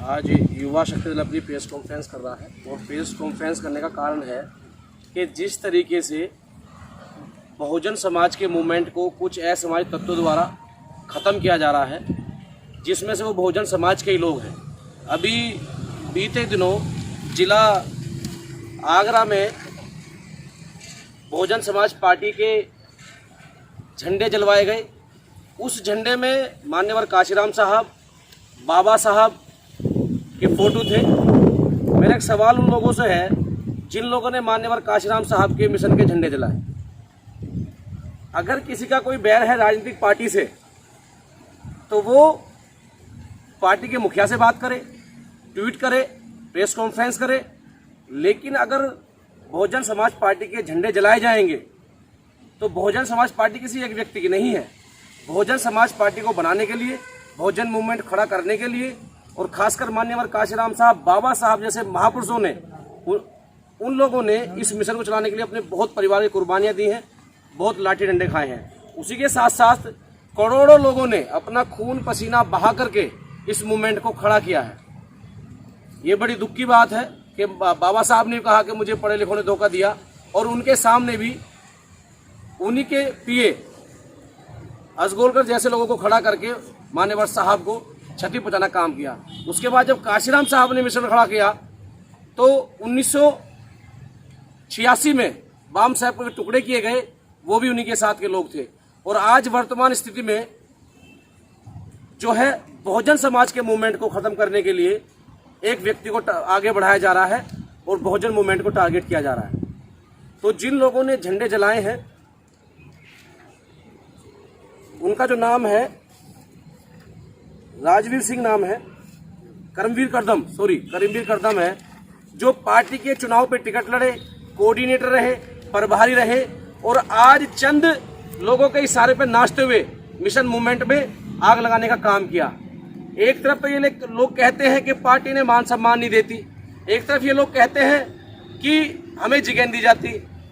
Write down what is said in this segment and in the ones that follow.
आज युवा शक्ति दल अपनी प्रेस कॉन्फ्रेंस कर रहा है और प्रेस कॉन्फ्रेंस करने का कारण है कि जिस तरीके से बहुजन समाज के मूवमेंट को कुछ असामाजिक तत्वों द्वारा ख़त्म किया जा रहा है, जिसमें से वो बहुजन समाज के ही लोग हैं। अभी बीते दिनों जिला आगरा में बहुजन समाज पार्टी के झंडे जलवाए गए। उस झंडे में मान्यवर काशीराम साहब, बाबा साहब के फोटो थे। मेरा एक सवाल उन लोगों से है जिन लोगों ने मान्यवर काशीराम साहब के मिशन के झंडे जलाए। अगर किसी का कोई बैर है राजनीतिक पार्टी से तो वो पार्टी के मुखिया से बात करे, ट्वीट करे, प्रेस कॉन्फ्रेंस करे। लेकिन अगर बहुजन समाज पार्टी के झंडे जलाए जाएंगे तो बहुजन समाज पार्टी किसी एक व्यक्ति की नहीं है। बहुजन समाज पार्टी को बनाने के लिए, बहुजन मूवमेंट खड़ा करने के लिए और खासकर मान्यवर काशीराम साहब, बाबा साहब जैसे महापुरुषों ने, उन लोगों ने इस मिशन को चलाने के लिए अपने बहुत परिवार की कुर्बानियां दी हैं, बहुत लाठी डंडे खाए हैं। उसी के साथ साथ करोड़ों लोगों ने अपना खून पसीना बहा करके इस मूवमेंट को खड़ा किया है। ये बड़ी दुख की बात है कि बाबा साहब ने कहा कि मुझे पढ़े लिखों ने धोखा दिया और उनके सामने भी उन्हीं के पीए असगोलकर जैसे लोगों को खड़ा करके मान्यवर साहब को क्षति पहुंचाना काम किया। उसके बाद जब काशीराम साहब ने मिशन खड़ा किया तो 1986 में बाम साहब के टुकड़े किए गए, वो भी उन्हीं के साथ के लोग थे। और आज वर्तमान स्थिति में जो है बहुजन समाज के मूवमेंट को खत्म करने के लिए एक व्यक्ति को आगे बढ़ाया जा रहा है और बहुजन मूवमेंट को टारगेट किया जा रहा है। तो जिन लोगों ने झंडे जलाए हैं उनका जो नाम है राजवीर सिंह नाम है, करमवीर करदम है, जो पार्टी के चुनाव पे टिकट लड़े, कोऑर्डिनेटर रहे, प्रभारी रहे और आज चंद लोगों के इशारे पे नाचते हुए मिशन मूवमेंट में आग लगाने का काम किया। एक तरफ तो ये लोग कहते हैं कि पार्टी ने मान सम्मान नहीं देती, एक तरफ ये लोग कहते हैं कि हमें जगह दी जाती।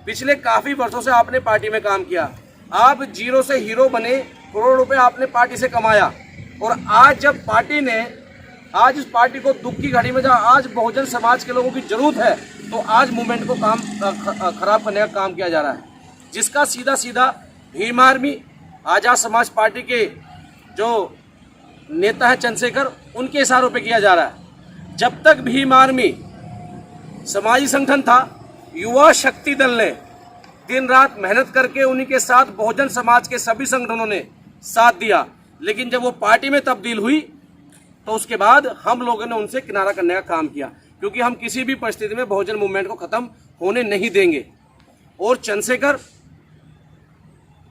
पिछले काफ़ी वर्षों से आपने पार्टी में काम किया, आप जीरो से हीरो बने, करोड़ों रुपए आपने पार्टी से कमाया और आज जब पार्टी ने आज इस पार्टी को दुख की घड़ी में जहाँ आज बहुजन समाज के लोगों की जरूरत है तो आज मूवमेंट को खराब करने का काम किया जा रहा है, जिसका सीधा भीम आर्मी, आजाद समाज पार्टी के जो नेता है चंद्रशेखर, उनके इशारों पे किया जा रहा है। जब तक भीम आर्मी समाजी संगठन था, युवा शक्ति दल ने दिन रात मेहनत करके उन्हीं के साथ बहुजन समाज के सभी संगठनों ने साथ दिया। लेकिन जब वो पार्टी में तब्दील हुई तो उसके बाद हम लोगों ने उनसे किनारा करने का काम किया, क्योंकि हम किसी भी परिस्थिति में बहुजन मूवमेंट को खत्म होने नहीं देंगे। और चंद्रशेखर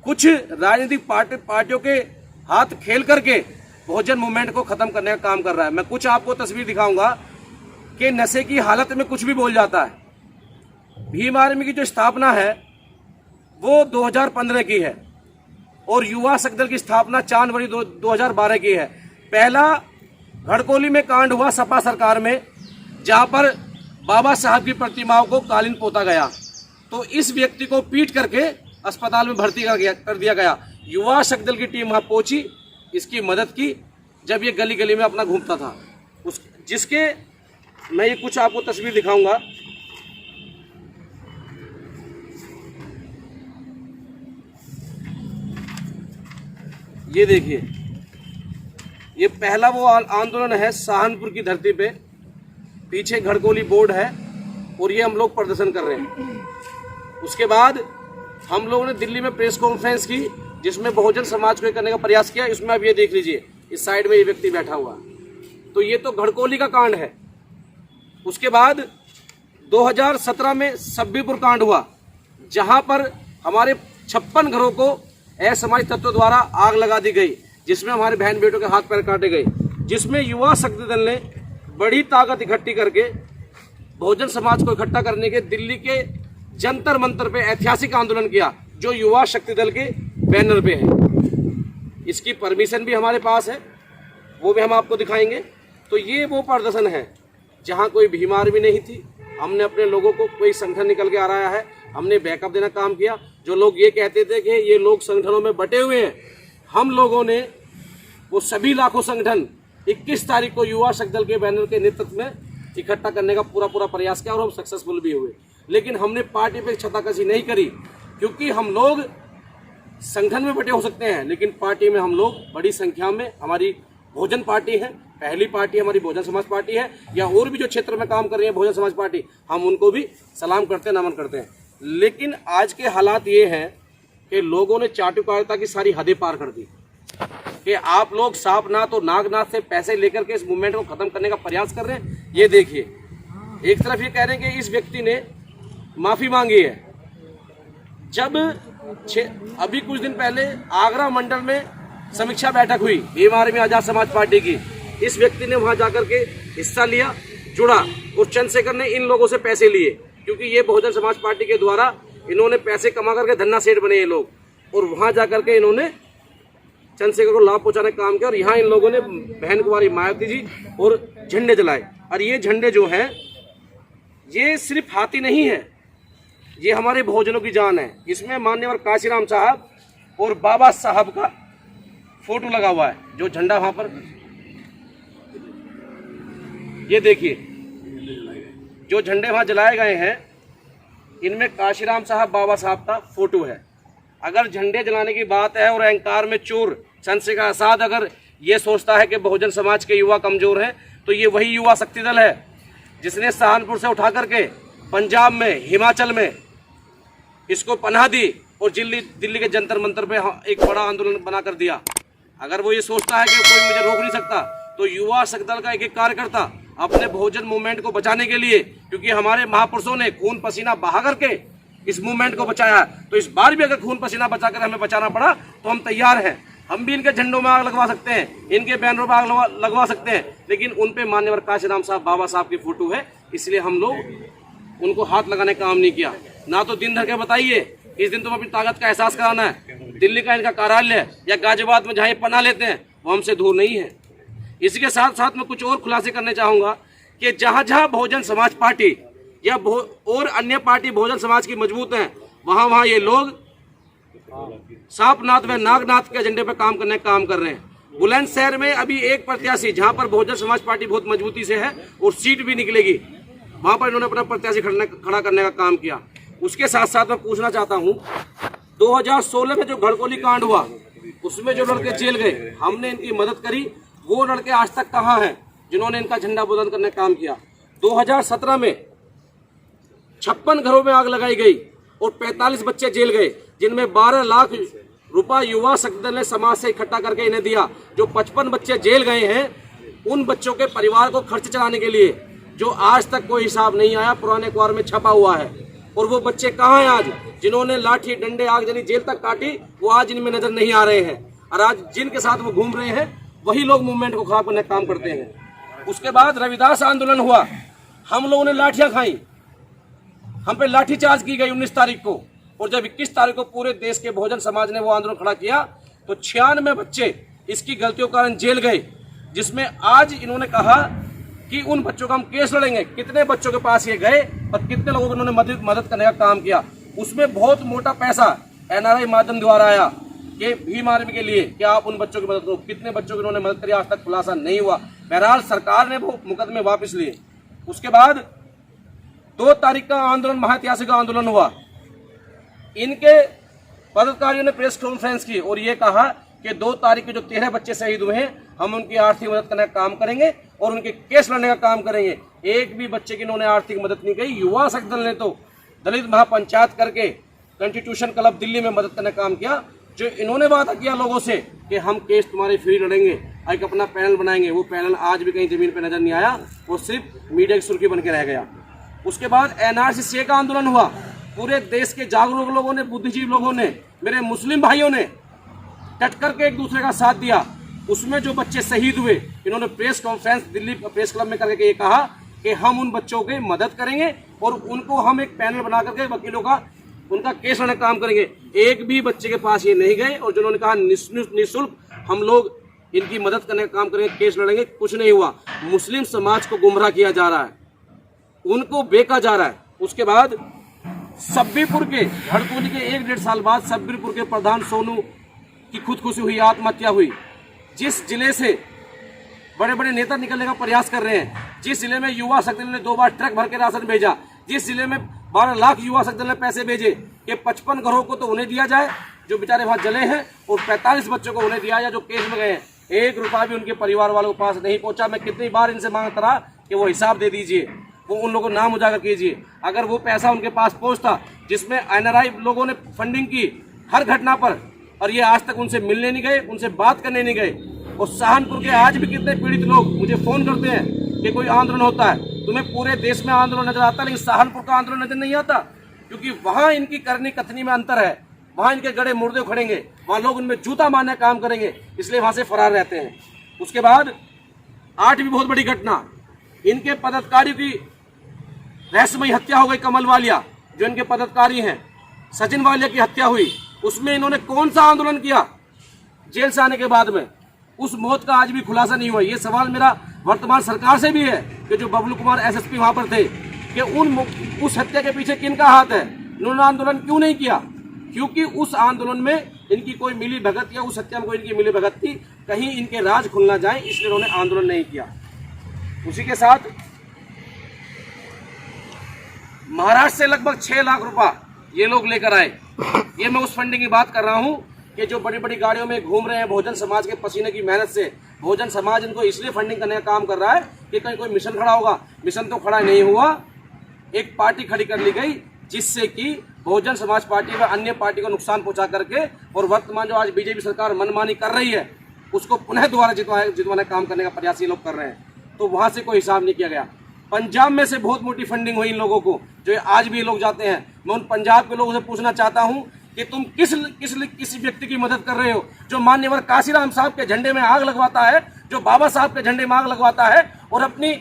कुछ राजनीतिक पार्टियों के हाथ खेल करके बहुजन मूवमेंट को खत्म करने का काम कर रहा है। मैं कुछ आपको तस्वीर दिखाऊंगा कि नशे की हालत में कुछ भी बोल जाता है। भीम आर्मी की जो स्थापना है वो 2015 की है और युवा शक्ति दल की स्थापना 4 जनवरी 2012 की है। पहला घड़कोली में कांड हुआ सपा सरकार में, जहां पर बाबा साहब की प्रतिमाओं को कालीन पोता गया, तो इस व्यक्ति को पीट करके अस्पताल में भर्ती कर दिया गया। युवा शक्ति दल की टीम वहां पहुंची, इसकी मदद की, जब ये गली गली में अपना घूमता था। जिसके मैं ये कुछ आपको तस्वीर दिखाऊंगा। ये देखिए, ये पहला वो आंदोलन है सहारनपुर की धरती पे, पीछे घड़कोली बोर्ड है और ये हम लोग प्रदर्शन कर रहे हैं। उसके बाद हम लोगों ने दिल्ली में प्रेस कॉन्फ्रेंस की, जिसमें बहुजन समाज को करने का प्रयास किया। इसमें आप ये देख लीजिए, इस साइड में ये व्यक्ति बैठा हुआ, तो ये तो घड़कोली का कांड है। उसके बाद 2017 में सब्बीपुर कांड हुआ, जहां पर हमारे 56 घरों को असामाजिक तत्वों द्वारा आग लगा दी गई, जिसमें हमारे बहन बेटों के हाथ पैर काटे गए, जिसमें युवा शक्ति दल ने बड़ी ताकत इकट्ठी करके बहुजन समाज को इकट्ठा करने के दिल्ली के जंतर मंतर पे ऐतिहासिक आंदोलन किया, जो युवा शक्ति दल के बैनर पे है। इसकी परमिशन भी हमारे पास है, वो भी हम आपको दिखाएंगे। तो ये वो प्रदर्शन है जहाँ कोई भीम आर्मी नहीं थी। हमने अपने लोगों को, कोई संगठन निकल के आ रहा है, हमने बैकअप देना काम किया। जो लोग ये कहते थे कि ये लोग संगठनों में बटे हुए हैं, हम लोगों ने वो सभी लाखों संगठन 21 तारीख को युवा शक्ति दल के बैनर के नेतृत्व में इकट्ठा करने का पूरा प्रयास किया और हम सक्सेसफुल भी हुए। लेकिन हमने पार्टी पे छताकशी नहीं करी, क्योंकि हम लोग संगठन में बटे हो सकते हैं, लेकिन पार्टी में हम लोग बड़ी संख्या में, हमारी बहुजन पार्टी है, पहली पार्टी हमारी बहुजन समाज पार्टी है, या और भी जो क्षेत्र में काम कर रही है बहुजन समाज पार्टी, हम उनको भी सलाम करते हैं, नमन करते हैं। लेकिन आज के हालात ये हैं कि लोगों ने चाटुकारिता की सारी हदें पार कर दी कि आप लोग सांपनाथ और नागनाथ से पैसे लेकर के इस मूवमेंट को खत्म करने का प्रयास कर रहे हैं। ये देखिए, एक तरफ ये कह रहे हैं कि इस व्यक्ति ने माफी मांगी है, जब अभी कुछ दिन पहले आगरा मंडल में समीक्षा बैठक हुई भीम आर्मी आजाद समाज पार्टी की, इस व्यक्ति ने वहां जाकर के हिस्सा लिया, जुड़ा, और चंद्रशेखर ने इन लोगों से पैसे लिए, क्योंकि ये बहुजन समाज पार्टी के द्वारा इन्होंने पैसे कमा करके धन्ना सेठ बने ये लोग, और वहां जाकर के इन्होंने चंद्रशेखर को लाभ पहुंचाने का काम किया। और यहाँ इन लोगों ने बहन कुमारी मायावती जी और झंडे जलाए। और ये झंडे जो है, ये सिर्फ हाथी नहीं है, ये हमारे बहुजनों की जान है। इसमें माननीय काशीराम साहब और बाबा साहब का फोटो लगा हुआ है, जो झंडा वहां पर, ये देखिए, जो झंडे वहां जलाए गए हैं, इनमें काशीराम साहब, बाबा साहब का फोटो है। अगर झंडे जलाने की बात है और अहंकार में चूर चंद्रशेखर आजाद अगर ये सोचता है कि बहुजन समाज के युवा कमजोर हैं, तो ये वही युवा शक्ति दल है जिसने सहारनपुर से उठा करके पंजाब में, हिमाचल में इसको पनाह दी और दिल्ली के जंतर मंतर पे एक बड़ा आंदोलन बना कर दिया। अगर वो ये सोचता है कि कोई मुझे रोक नहीं सकता, तो युवा शक्ति दल का एक कार्यकर्ता अपने बहुजन मूवमेंट को बचाने के लिए, क्योंकि हमारे महापुरुषों ने खून पसीना बहा करके इस मूवमेंट को बचाया, तो इस बार भी अगर खून पसीना बचाकर हमें बचाना पड़ा तो हम तैयार हैं। हम भी इनके झंडों में आग लगवा सकते हैं, इनके बैनरों में आग लगवा सकते हैं, लेकिन उन पे मान्यवर काशीराम साहब, बाबा साहब की फोटो है, इसलिए हम लोग उनको हाथ लगाने का काम नहीं किया। ना तो दिन धर के बताइए, इस दिन तुम अपनी ताकत का एहसास कराना है। दिल्ली का इनका कार्यालय या गाजियाबाद में जहाँ ये पनाह लेते हैं, वो हमसे दूर नहीं है। इसके साथ साथ मैं कुछ और खुलासे करने चाहूँगा कि जहाँ जहाँ बहुजन समाज पार्टी या और अन्य पार्टी बहुजन समाज की मजबूत हैं, वहाँ ये लोग सांपनाथ व नागनाथ के एजेंडे पर काम करने का काम कर रहे हैं। बुलंदशहर में अभी एक प्रत्याशी, जहाँ पर बहुजन समाज पार्टी बहुत मजबूती से है और सीट भी निकलेगी, वहाँ पर इन्होंने अपना प्रत्याशी खड़ा करने का काम किया। उसके साथ साथ मैं पूछना चाहता हूँ, 2016 में जो घड़कोली कांड हुआ, उसमें जो लड़के जेल गए, हमने इनकी मदद करी। वो लड़के आज तक कहाँ हैं जिन्होंने इनका झंडा बुलंद करने का काम किया? 2017 में 56 घरों में आग लगाई गई और 45 बच्चे जेल गए, जिनमें 12 लाख रुपया युवा शक्ति दल ने समाज से इकट्ठा करके इन्हें दिया। जो 55 बच्चे जेल गए हैं, उन बच्चों के परिवार को खर्च चलाने के लिए, जो आज तक कोई हिसाब नहीं आया, पुराने अखबार में छपा हुआ है। और वो बच्चे कहाँ हैं आज, जिन्होंने लाठी, डंडे, आगजनी, जेल तक काटी, वो आज इनमें नजर नहीं आ रहे हैं। और आज जिनके साथ वो घूम रहे हैं, वही लोग मूवमेंट को खराब करने का काम करते हैं। उसके बाद रविदास आंदोलन हुआ, हम लोगों ने लाठियां खाई, हम पे लाठी चार्ज की गई 19 तारीख को। और जब 21 तारीख को पूरे देश के बहुजन समाज ने वो आंदोलन खड़ा किया, तो 96 बच्चे इसकी गलतियों के कारण जेल गए, जिसमें आज इन्होंने कहा कि उन बच्चों का हम केस लड़ेंगे। कितने बच्चों के पास ये गए और कितने लोगों को इन्होंने मदद करने का काम किया। उसमें बहुत मोटा पैसा NRI माध्यम द्वारा आया कि भीम आर्मी के लिए कि आप उन बच्चों की मदद करो। कितने बच्चों की उन्होंने मदद करी, आज तक खुलासा नहीं हुआ। बहरहाल सरकार ने वो मुकदमे वापस लिए। उसके बाद 2 तारीख का आंदोलन, महाऐतिहासिक आंदोलन हुआ। इनके पदाधिकारियों ने प्रेस कॉन्फ्रेंस की और ये कहा कि 2 तारीख के जो 13 बच्चे शहीद हुए हैं, हम उनकी आर्थिक मदद करने का काम करेंगे और उनके केस लड़ने का काम करेंगे। एक भी बच्चे की इन्होंने आर्थिक मदद नहीं की। युवा शक्ति दल ने तो दलित महापंचायत करके कॉन्स्टिट्यूशन क्लब दिल्ली में मदद करने का काम किया। जो इन्होंने वादा किया लोगों से कि हम केस तुम्हारे फ्री लड़ेंगे, एक अपना पैनल बनाएंगे, वो पैनल आज भी कहीं जमीन पर नजर नहीं आया, वो सिर्फ मीडिया की सुर्खी बन के रह गया। उसके बाद NRC का आंदोलन हुआ। पूरे देश के जागरूक लोगों ने, बुद्धिजीवी लोगों ने, मेरे मुस्लिम भाइयों ने डट करके एक दूसरे का साथ दिया। उसमें जो बच्चे शहीद हुए, इन्होंने press conference Delhi press club में करके ये कहा कि हम उन बच्चों की मदद करेंगे और उनको हम एक पैनल बना करके वकीलों का उनका केस लड़ने का काम करेंगे। एक भी बच्चे के पास ये नहीं गए और जिन्होंने कहा निःशुल्क हम लोग इनकी मदद करने का काम करेंगे, केस लड़ेंगे, कुछ नहीं हुआ। मुस्लिम समाज को गुमराह किया जा रहा है, उनको बेचा जा रहा है। उसके बाद सब्बीपुर के घड़कोली के 1-1.5 साल बाद सब्बीपुर के प्रधान सोनू की खुदकुशी हुई, आत्महत्या हुई। जिस जिले से बड़े बड़े नेता निकलने का प्रयास कर रहे हैं। जिस जिले में युवा शक्ति ने 2 बार ट्रक भर के राशन भेजा, जिस जिले में 12 लाख युवा शक्ति ने पैसे भेजे कि 55 घरों को तो उन्हें दिया जाए जो बेचारे वहां जले हैं, और 45 बच्चों को उन्हें दिया जाए जो केस में गए हैं। 1 रुपया भी उनके परिवार वालों के पास नहीं पहुंचा। मैं कितनी बार इनसे मांगता रहा कि वो हिसाब दे दीजिए, वो उन लोगों को नाम उजागर कीजिए। अगर वो पैसा उनके पास पहुंचता जिसमें एनआरआई लोगों ने फंडिंग की हर घटना पर, और ये आज तक उनसे मिलने नहीं गए, उनसे बात करने नहीं गए। और सहारनपुर के आज भी कितने पीड़ित लोग मुझे फोन करते हैं कि कोई आंदोलन होता है। तुम्हें पूरे देश में आंदोलन नजर आता है, लेकिन सहारनपुर का आंदोलन नजर नहीं आता, क्योंकि वहां इनकी करनी कथनी में अंतर है। वहां इनके गड़े मुर्दे उखड़ेंगे, वहां लोग उनमें जूता मारने का काम करेंगे, इसलिए वहां से फरार रहते हैं। उसके बाद 8वीं बहुत बड़ी घटना, इनके पदाधिकारियों की रहस्यमयी हत्या हो गई। कमल वालिया जो इनके पदाधिकारी हैं, सचिन वालिया की हत्या हुई। उसमें इन्होंने कौन सा आंदोलन किया जेल से आने के बाद में? उस मौत का आज भी खुलासा नहीं हुआ। ये सवाल मेरा वर्तमान सरकार से भी है कि जो बबलू कुमार एसएसपी वहां पर थे, कि उस हत्या के पीछे किनका हाथ है? इन्होंने आंदोलन क्यों नहीं किया? क्योंकि उस आंदोलन में इनकी कोई मिली भगत या उस हत्या में कोई इनकी मिली भगत थी, कहीं इनके राज खुल ना जाए, इसलिए उन्होंने आंदोलन नहीं किया। उसी के साथ महाराष्ट्र से लगभग 6 लाख रुपया ये लोग लेकर आए। ये मैं उस फंडिंग की बात कर रहा हूं कि जो बड़ी बड़ी गाड़ियों में घूम रहे हैं, बहुजन समाज के पसीने की मेहनत से। बहुजन समाज इनको इसलिए फंडिंग करने का काम कर रहा है कि कहीं कोई मिशन खड़ा होगा। मिशन तो खड़ा नहीं हुआ, एक पार्टी खड़ी कर ली गई जिससे कि बहुजन समाज पार्टी व अन्य पार्टी को नुकसान पहुंचा करके, और वर्तमान जो आज बीजेपी सरकार मनमानी कर रही है उसको पुनः दोबारा जितवाने का काम करने का प्रयास ये लोग कर रहे हैं। तो वहां से कोई हिसाब नहीं किया गया। पंजाब में से बहुत मोटी फंडिंग हुई इन लोगों को, जो आज भी ये लोग जाते हैं। मैं उन पंजाब के लोगों से पूछना चाहता हूं कि तुम किस व्यक्ति की मदद कर रहे हो जो मान्यवर काशीराम साहब के झंडे में आग लगवाता है, जो बाबा साहब के झंडे में आग लगवाता है, और अपनी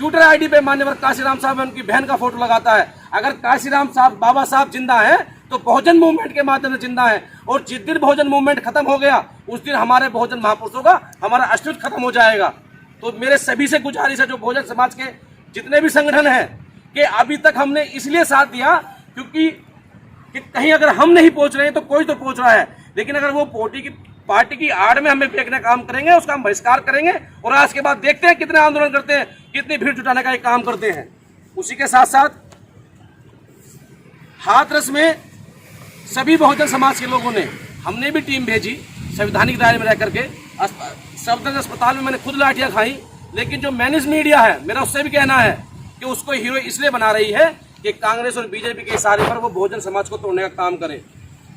ट्विटर आईडी पे मान्यवर काशीराम साहब उनकी बहन का फोटो लगाता है। अगर काशीराम साहब बाबा साहब जिंदा है तो बहुजन मूवमेंट के माध्यम से जिंदा है, और जिस दिन बहुजन मूवमेंट खत्म हो गया उस दिन हमारे बहुजन महापुरुषों का हमारा अस्तित्व खत्म हो जाएगा। तो मेरे सभी से गुजारिश है, जो बहुजन समाज के जितने भी संगठन हैं, कि अभी तक हमने इसलिए साथ दिया क्योंकि कि कहीं अगर हम नहीं पहुंच रहे हैं तो कोई तो पहुंच रहा है। लेकिन अगर वो पार्टी की आड़ में हमें फेंकने का काम करेंगे, उसका हम बहिष्कार करेंगे, और आज के बाद देखते हैं कितने आंदोलन करते हैं, कितनी भीड़ जुटाने का एक काम करते हैं। उसी के साथ साथ हाथरस में सभी बहुजन समाज के लोगों ने, हमने भी टीम भेजी संवैधानिक दायरे में रह करके। सफदरजंग अस्पताल में मैंने खुद लाठियां खाई, लेकिन जो मैनेज मीडिया है मेरा उससे भी कहना है कि उसको हीरो इसलिए बना रही है कि कांग्रेस और बीजेपी के इशारे पर वो बहुजन समाज को तोड़ने का काम करे।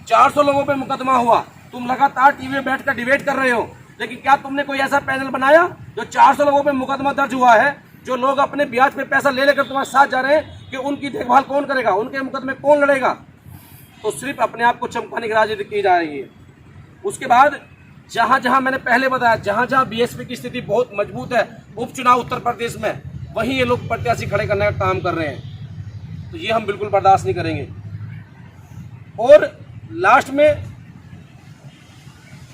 400 लोगों पे मुकदमा हुआ। तुम लगातार टीवी में बैठकर डिबेट कर रहे हो, लेकिन क्या तुमने कोई ऐसा पैनल बनाया? जो 400 लोगों पे मुकदमा दर्ज हुआ है, जो लोग अपने ब्याज पे पैसा ले लेकर तुम्हारे साथ जा रहे हैं, कि उनकी देखभाल कौन करेगा, उनके मुकदमे कौन लड़ेगा? तो सिर्फ अपने आप को चमकाने की राजनीति की जा रही है। उसके बाद जहां जहां मैंने पहले बताया, जहां जहां बीएसपी की स्थिति बहुत मजबूत है, उपचुनाव उत्तर प्रदेश में, वहीं ये लोग प्रत्याशी खड़े करने का काम कर रहे हैं। तो ये हम बिल्कुल बर्दाश्त नहीं करेंगे। और लास्ट में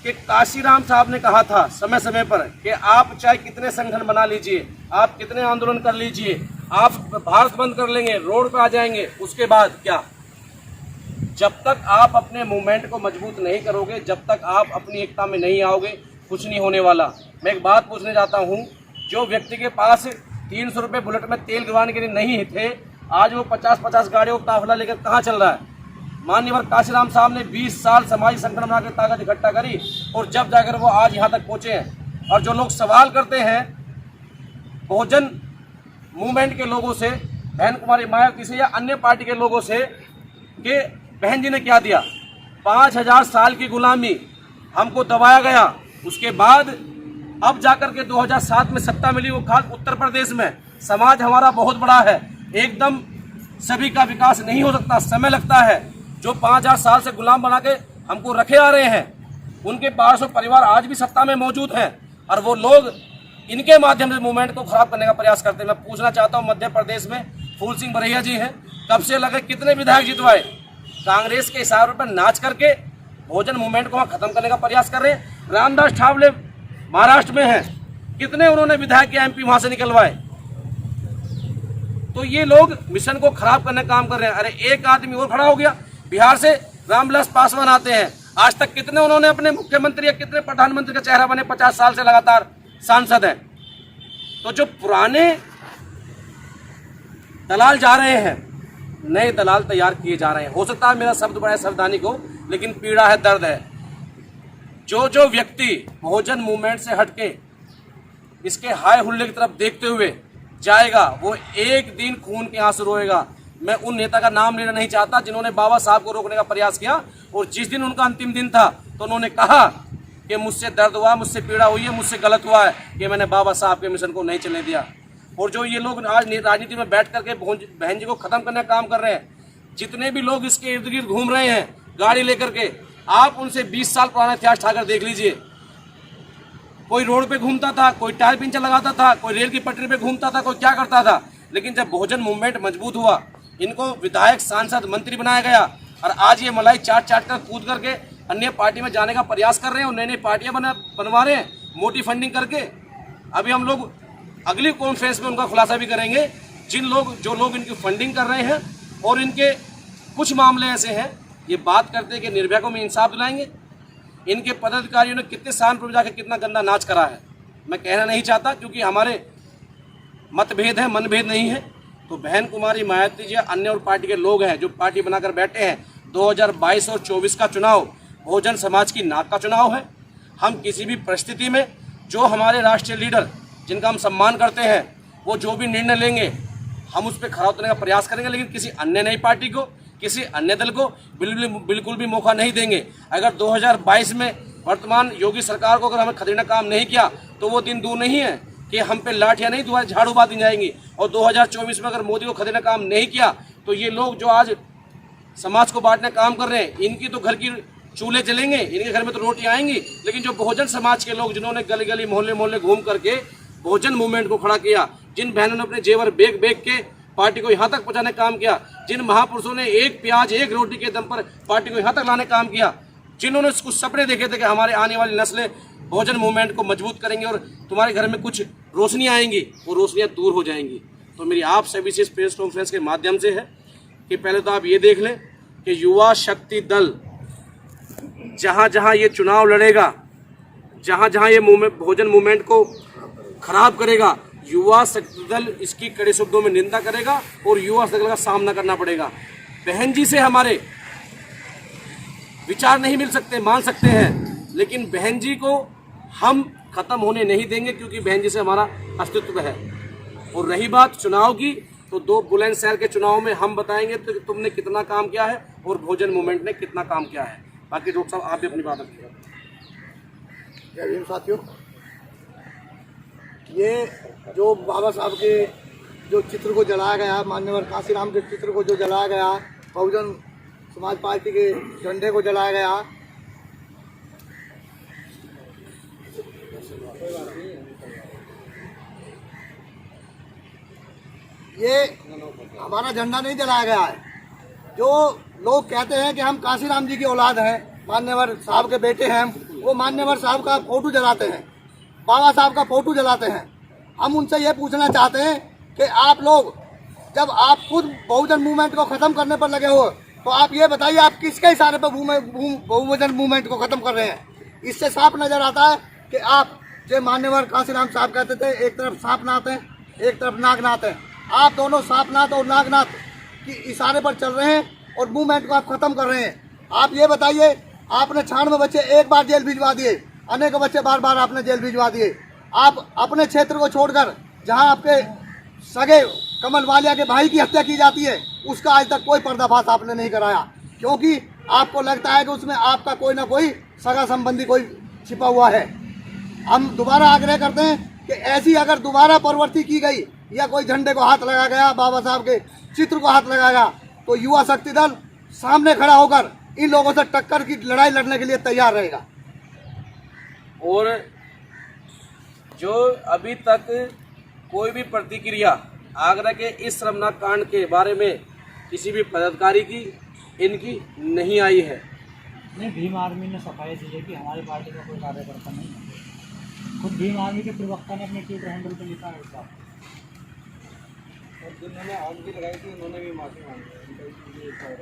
कि काशीराम साहब ने कहा था समय समय पर कि आप चाहे कितने संगठन बना लीजिए, आप कितने आंदोलन कर लीजिए, आप भारत बंद कर लेंगे, रोड पे आ जाएंगे, उसके बाद क्या? जब तक आप अपने मूवमेंट को मजबूत नहीं करोगे, जब तक आप अपनी एकता में नहीं आओगे, कुछ नहीं होने वाला। मैं एक बात पूछने जाता हूं, जो व्यक्ति के पास 300 रुपये बुलेट में तेल गिरवाने के लिए नहीं थे, आज वो 50-50 गाड़ियों का काफिला लेकर कहाँ चल रहा है? माननीय काशीराम साहब ने 20 साल समाजी संगठन बना के ताकत इकट्ठा करी, और जब जाकर वो आज यहाँ तक पहुँचे हैं। और जो लोग सवाल करते हैं बहुजन मूवमेंट के लोगों से, बहन कुमारी मायावती से या अन्य पार्टी के लोगों से, कि बहन जी ने क्या दिया? 5000 साल की गुलामी, हमको दबाया गया। उसके बाद अब जाकर के 2007 में सत्ता मिली, वो खास उत्तर प्रदेश में। समाज हमारा बहुत बड़ा है, एकदम सभी का विकास नहीं हो सकता, समय लगता है। जो 5000 साल से गुलाम बना के हमको रखे आ रहे हैं, उनके 1200 परिवार आज भी सत्ता में मौजूद हैं, और वो लोग इनके माध्यम से मूवमेंट को खराब करने का प्रयास करते हैं। मैं पूछना चाहता हूँ, मध्य प्रदेश में फूल सिंह बरैया जी हैं, कब से लगे, कितने विधायक जितवाए? कांग्रेस के इशारों पर नाच करके बहुजन मूवमेंट को खत्म करने का प्रयास कर रहे हैं। रामदास ठावले महाराष्ट्र में हैं, कितने उन्होंने विधायक या एमपी वहां से निकलवाए? तो ये लोग मिशन को खराब करने का काम कर रहे हैं। अरे एक आदमी और खड़ा हो गया, बिहार से रामविलास पासवान आते हैं, आज तक कितने उन्होंने अपने मुख्यमंत्री या कितने प्रधानमंत्री का चेहरा बने, 50 साल से लगातार सांसद हैं। तो जो पुराने दलाल जा रहे हैं, नए दलाल तैयार किए जा रहे हैं। हो सकता है मेरा शब्द बड़ा सावधानिक हो, लेकिन पीड़ा है, दर्द है। जो व्यक्ति बहुजन मूवमेंट से हटके इसके हाय हुल्ले की तरफ देखते हुए जाएगा, वो एक दिन खून के आंसू रोएगा। मैं उन नेता का नाम लेना नहीं चाहता जिन्होंने बाबा साहब को रोकने का प्रयास किया, और जिस दिन उनका अंतिम दिन था तो उन्होंने कहा कि मुझसे दर्द हुआ, मुझसे पीड़ा हुई है, मुझसे गलत हुआ है कि मैंने बाबा साहब के मिशन को नहीं चलने दिया। और जो ये लोग आज राजनीति में बैठ करके बहन जी को खत्म करने का काम कर रहे हैं, जितने भी लोग इसके इर्द गिर्द घूम रहे हैं गाड़ी लेकर के, आप उनसे 20 साल पुराना इतिहास उठाकर देख लीजिए। कोई रोड पे घूमता था, कोई टायर पिंचर लगाता था, कोई रेल की पटरी पे घूमता था, कोई क्या करता था। लेकिन जब बहुजन मूवमेंट मजबूत हुआ, इनको विधायक, सांसद, मंत्री बनाया गया, और आज ये मलाई चाट कर कूद करके अन्य पार्टी में जाने का प्रयास कर रहे हैं और नई नई पार्टियां बनवा रहे हैं मोटी फंडिंग करके। अभी हम लोग अगली कॉन्फ्रेंस में उनका खुलासा भी करेंगे, जो लोग इनकी फंडिंग कर रहे हैं, और इनके कुछ मामले ऐसे हैं, ये बात करते हैं कि निर्भया को में इंसाफ दिलाएंगे। इनके पदाधिकारियों ने कितने स्थान पर जाकर कितना गंदा नाच करा है, मैं कहना नहीं चाहता, क्योंकि हमारे मतभेद है, मनभेद नहीं है। तो बहन कुमारी मायावती जी अन्य और पार्टी के लोग हैं जो पार्टी बनाकर बैठे हैं। 2022 और 24 का चुनाव बहुजन समाज की नाक का चुनाव है। हम किसी भी परिस्थिति में जो हमारे राष्ट्रीय लीडर, जिनका हम सम्मान करते हैं, वो जो भी निर्णय लेंगे हम उस पर खरा उतरने का प्रयास करेंगे, लेकिन किसी अन्य नई पार्टी को, किसी अन्य दल को बिल्कुल भी मौका नहीं देंगे। अगर 2022 में वर्तमान योगी सरकार को अगर हमें खदेड़ने काम नहीं किया तो वो दिन दूर नहीं है कि हम पे लाठियां नहीं, दोबारा झाड़ू बांधी जाएंगी। और 2024 में अगर मोदी को खदेड़ने काम नहीं किया तो ये लोग जो आज समाज को बांटने काम कर रहे हैं, इनकी तो घर की चूल्हे जलेंगे, इनके घर में तो रोटी आएंगी। लेकिन जो बहुजन समाज के लोग, जिन्होंने गली गली मोहल्ले मोहल्ले घूम करके बहुजन मूवमेंट को खड़ा किया, जिन बहनों ने अपने जेवर बेच के पार्टी को यहाँ तक पहुँचाने का काम किया, जिन महापुरुषों ने एक प्याज एक रोटी के दम पर पार्टी को यहाँ तक लाने का काम किया, जिन्होंने कुछ सपने देखे थे कि हमारे आने वाली नस्लें बहुजन मूवमेंट को मजबूत करेंगे और तुम्हारे घर में कुछ रोशनियाँ आएंगी, वो रोशनियाँ दूर हो जाएंगी। तो मेरी आप सभी से इस प्रेस कॉन्फ्रेंस के माध्यम से है कि पहले तो आप ये देख लें कि युवा शक्ति दल जहाँ जहाँ ये चुनाव लड़ेगा, जहाँ जहाँ ये बहुजन मूवमेंट को खराब करेगा, युवा शक्ति दल इसकी कड़े शब्दों में निंदा करेगा और युवा शक्ति दल का सामना करना पड़ेगा। बहन जी से हमारे विचार नहीं मिल सकते, मान सकते हैं, लेकिन बहन जी को हम खत्म होने नहीं देंगे, क्योंकि बहन जी से हमारा अस्तित्व है। और रही बात चुनाव की, तो 2 बुलंदशहर के चुनाव में हम बताएंगे तो तुमने कितना काम किया है और बहुजन मूवमेंट ने कितना काम किया है। बाकी डॉक्टर साहब आप भी अपनी बात रखिए। जय भीम साथियों, ये जो बाबा साहब के जो चित्र को जलाया गया, मान्यवर काशीराम के चित्र को जो जलाया गया, बहुजन समाज पार्टी के झंडे को जलाया गया, ये हमारा झंडा नहीं जलाया गया है। जो लोग कहते हैं कि हम काशीराम जी की औलाद हैं, मान्यवर साहब के बेटे हैं, वो मान्यवर साहब का फोटो जलाते हैं, बाबा साहब का फोटो जलाते हैं। हम उनसे ये पूछना चाहते हैं कि आप लोग जब आप खुद बहुजन मूवमेंट को ख़त्म करने पर लगे हो, तो आप ये बताइए आप किसके इशारे पर बहुजन मूवमेंट को ख़त्म कर रहे हैं। इससे साफ नज़र आता है कि आप जो मान्यवर काशीराम साहब कहते थे, एक तरफ सांपनाथ है, एक तरफ नागनाथ है। आप दोनों सांपनाथ और नागनाथ की इशारे पर चल रहे हैं और मूवमेंट को आप ख़त्म कर रहे हैं। आप ये बताइए, आपने 96 बच्चे एक बार जेल भिजवा दिए, अनेकों बच्चे बार बार आपने जेल भिजवा दिए। आप अपने क्षेत्र को छोड़कर जहां आपके सगे कमल वालिया के भाई की हत्या की जाती है, उसका आज तक कोई पर्दाफाश आपने नहीं कराया, क्योंकि आपको लगता है कि उसमें आपका कोई ना कोई सगा संबंधी कोई छिपा हुआ है। हम दोबारा आग्रह करते हैं कि ऐसी अगर दोबारा प्रवृत्ति की गई या कोई झंडे को हाथ लगाया गया, बाबा साहब के चित्र को हाथ लगाया गया, तो युवा शक्ति दल सामने खड़ा होकर इन लोगों से टक्कर की लड़ाई लड़ने के लिए तैयार रहेगा। और जो अभी तक कोई भी प्रतिक्रिया आगरा के इस शर्मनाक कांड के बारे में किसी भी पदाधिकारी की इनकी नहीं आई है। नहीं, भीम आर्मी ने सफाई दी है कि हमारी पार्टी का कोई कार्यकर्ता नहीं है। खुद भीम आर्मी के प्रवक्ता ने अपने ट्विटर हैंडल पर लिखा है इस बात। और जिन्होंने आग भी लगाई थी उन्होंने भी माफ़ी मांगी है।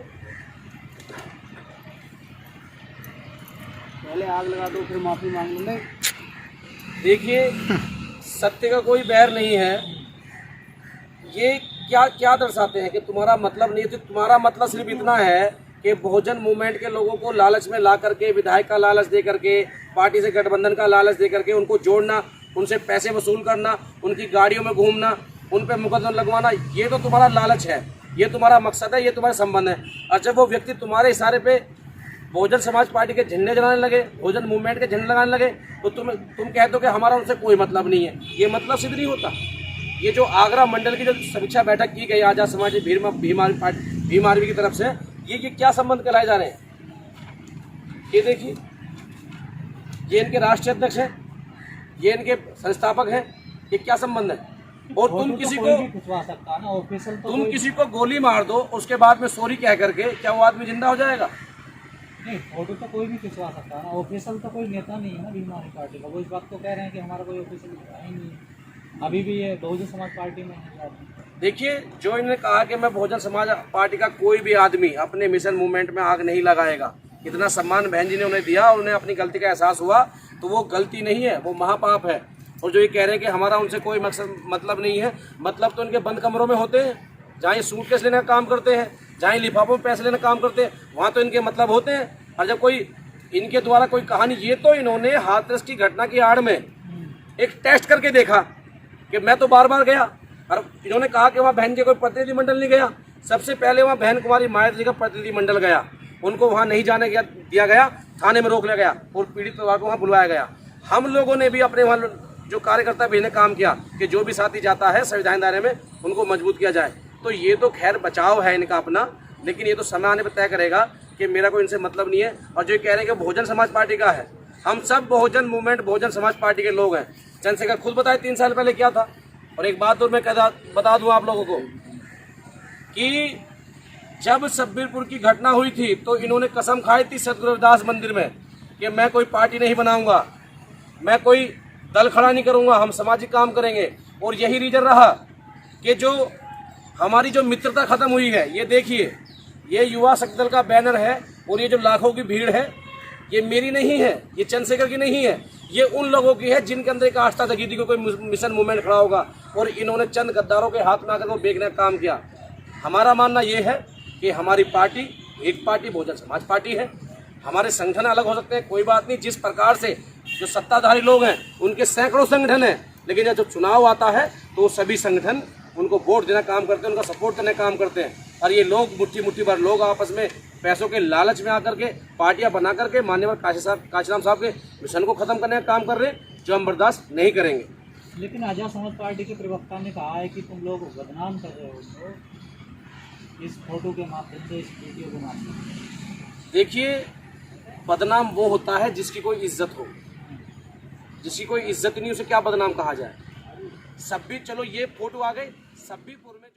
पहले आग लगा दो फिर माफ़ी मांग लो। नहीं, देखिए सत्य का कोई बैर नहीं है। ये क्या क्या दर्शाते हैं कि तुम्हारा मतलब नहीं है। तो तुम्हारा मतलब सिर्फ इतना है कि बहुजन मूवमेंट के लोगों को लालच में ला करके, विधायक का लालच दे करके, पार्टी से गठबंधन का लालच दे करके उनको जोड़ना, उनसे पैसे वसूल करना, उनकी गाड़ियों में घूमना, उन पर मुकदमा लगवाना, ये तो तुम्हारा लालच है, ये तुम्हारा मकसद है, ये तुम्हारा संबंध है। और जब वो व्यक्ति तुम्हारे इशारे पे बहुजन समाज पार्टी के झंडे जलाने लगे, बहुजन मूवमेंट के झंडे लगाने लगे, तो तुम कहते हो कि हमारा उनसे कोई मतलब नहीं है। ये मतलब सिद्ध नहीं होता। ये जो आगरा मंडल की जो समीक्षा बैठक की गई आजाद समाज भीम आर्मी की तरफ से, ये क्या संबंध कहलाए जा रहे हैं? ये देखिए, ये इनके राष्ट्रीय अध्यक्ष हैं, ये इनके संस्थापक हैं, ये क्या संबंध है? और तुम किसी को खिंचवा सकता है ना, ऑफिशियल तो तुम किसी को गोली मार दो, उसके बाद में सॉरी कह करके क्या वो आदमी जिंदा हो जाएगा? नहीं, फोटो तो कोई भी खिंचवा सकता है ना, ऑफिशियल तो कोई नेता नहीं है ना भीम आर्मी पार्टी का। वो इस बात को कह रहे हैं कि हमारा कोई ऑफिशियल नेता ही नहीं है, अभी भी ये बहुजन समाज पार्टी में है। देखिए, जो इन्होंने कहा कि मैं बहुजन समाज पार्टी का कोई भी आदमी अपने मिशन मूवमेंट में आग नहीं लगाएगा, इतना सम्मान बहन जी ने उन्हें दिया और उन्हें अपनी गलती का एहसास हुआ, तो वो गलती नहीं है, वो महापाप है। और जो ये कह रहे हैं कि हमारा उनसे कोई मतलब नहीं है, मतलब तो इनके बंद कमरों में होते हैं, जहाँ ये सूटकेस लेने का काम करते हैं, जहाँ ये लिफाफों में पैसे लेने का काम करते हैं, वहाँ तो इनके मतलब होते हैं। और जब कोई इनके द्वारा कोई कहानी, ये तो इन्होंने हाथरस की घटना की आड़ में एक टेस्ट करके देखा कि मैं तो बार बार गया, और इन्होंने कहा कि वहाँ बहन के कोई प्रतिनिधिमंडल नहीं गया। सबसे पहले वहाँ बहन कुमारी मायावती का प्रतिनिधिमंडल गया, उनको वहाँ नहीं जाने दिया गया, थाने में रोक लिया गया और पीड़ित परिवार को वहाँ बुलवाया गया। हम लोगों ने भी अपने वहाँ जो कार्यकर्ता भी ने काम किया कि जो भी साथी जाता है संविधान दायरे में उनको मजबूत किया जाए। तो ये तो खैर बचाव है इनका अपना, लेकिन ये तो समय आने पर तय करेगा कि मेरा कोई इनसे मतलब नहीं है। और जो कह रहे हैं कि बहुजन समाज पार्टी का है, हम सब बहुजन मूवमेंट बहुजन समाज पार्टी के लोग हैं। चंद्रशेखर खुद बताए 3 साल पहले क्या था। और एक बात और मैं बता दूं आप लोगों को कि जब सब्बीरपुर की घटना हुई थी तो इन्होंने कसम खाई थी सतगुरु रविदास मंदिर में कि मैं कोई पार्टी नहीं बनाऊंगा, मैं कोई दल खड़ा नहीं करूंगा, हम सामाजिक काम करेंगे। और यही रीजन रहा कि जो हमारी जो मित्रता खत्म हुई है। ये देखिए, ये युवा शक्ति दल का बैनर है और ये जो लाखों की भीड़ है, ये मेरी नहीं है, ये चंद्रशेखर की नहीं है, ये उन लोगों की है जिनके अंदर एक आस्था जगी थी कि कोई मिशन मूवमेंट खड़ा होगा। और इन्होंने चंद गद्दारों के हाथ में आकर वो बेचने का काम किया। हमारा मानना ये है कि हमारी पार्टी एक पार्टी बहुजन समाज पार्टी है। हमारे संगठन अलग हो सकते हैं, कोई बात नहीं। जिस प्रकार से जो सत्ताधारी लोग हैं उनके सैकड़ों संगठन हैं, लेकिन जब चुनाव आता है तो सभी संगठन उनको वोट देना काम करते हैं, उनका सपोर्ट करने का काम करते हैं। और ये लोग मुट्ठी भर लोग आपस में पैसों के लालच में आकर के पार्टियां बना करके माननीय काशीराम साहब के मिशन को खत्म करने का काम कर रहे हैं, जो हम बर्दाश्त नहीं करेंगे। लेकिन आजाद समाज पार्टी के प्रवक्ता ने कहा है कि तुम लोग बदनाम कर रहे हो इस फोटो के माध्यम से, इस वीडियो के माध्यम से। देखिए, बदनाम वो होता है जिसकी कोई इज्जत हो, जिसकी कोई इज्जत नहीं उसे क्या बदनाम कहा जाए। चलो ये फोटो आ गई सब्बीपुर में।